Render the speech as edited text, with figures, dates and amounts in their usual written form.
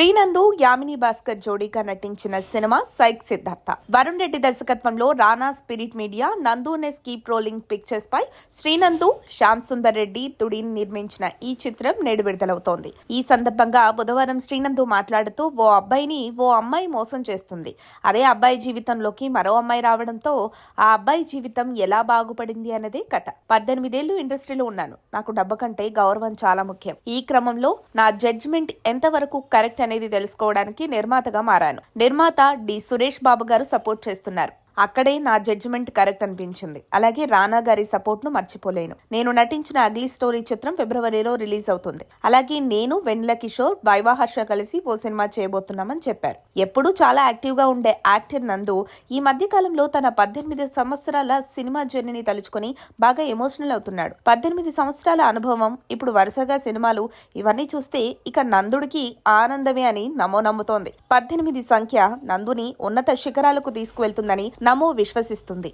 శ్రీనందు యామిని భాస్కర్ జోడీగా నటించిన సినిమా సైక్ సిద్ధార్థ. వరుణ్ రెడ్డి దర్శకత్వంలో రానా స్పిరిట్ మీడియా నందూనెస్ కీప్ రోలింగ్ పిక్చర్స్ పై శ్రీనందు, శ్యామ్ సుందర్ రెడ్డి, తుడిన్ నిర్మించిన ఈ చిత్రం నేడు విడుదలవుతోంది. ఈ సందర్భంగా బుధవారం శ్రీనందు మాట్లాడుతూ ఓ అబ్బాయిని ఓ అమ్మాయి మోసం చేస్తుంది. అదే అబ్బాయి జీవితంలోకి మరో అమ్మాయి రావడంతో ఆ అబ్బాయి జీవితం ఎలా బాగుపడింది అన్నదే కథ. 18 ఏళ్లు ఇండస్ట్రీలో ఉన్నాను. నాకు డబ్బు కంటే గౌరవం చాలా ముఖ్యం. ఈ క్రమంలో నా జడ్జిమెంట్ ఎంతవరకు కరెక్ట్ అనేది తెలుసుకోవడానికి నిర్మాతగా మారాను. నిర్మాత డి సురేష్ బాబు గారు సపోర్ట్ చేస్తున్నారు. అక్కడే నా జడ్జిమెంట్ కరెక్ట్ అనిపించింది. అలాగే రానా గారి సపోర్ట్ ను మర్చిపోలేను. నేను నటించిన అగ్లీ స్టోరీ చిత్రం ఫిబ్రవరిలో రిలీజ్ అవుతుంది. అలాగే నేను, వెన్నెల కిషోర్, వైవాహర్ష కలిసి ఓ సినిమా చేయబోతున్నామని చెప్పారు. ఎప్పుడూ చాలా యాక్టివ్ గా ఉండే యాక్టర్ నందు ఈ మధ్య కాలంలో తన 18 సంవత్సరాల సినిమా జర్నీని తలుచుకొని బాగా ఎమోషనల్ అవుతున్నాడు. 18 సంవత్సరాల అనుభవం, ఇప్పుడు వరుసగా సినిమాలు, ఇవన్నీ చూస్తే ఇక నందుడికి ఆనందమే అని నమో నమ్ముతోంది. 18 సంఖ్య నందుని ఉన్నత శిఖరాలకు తీసుకువెళ్తుందని నమో విశ్వసిస్తుంది.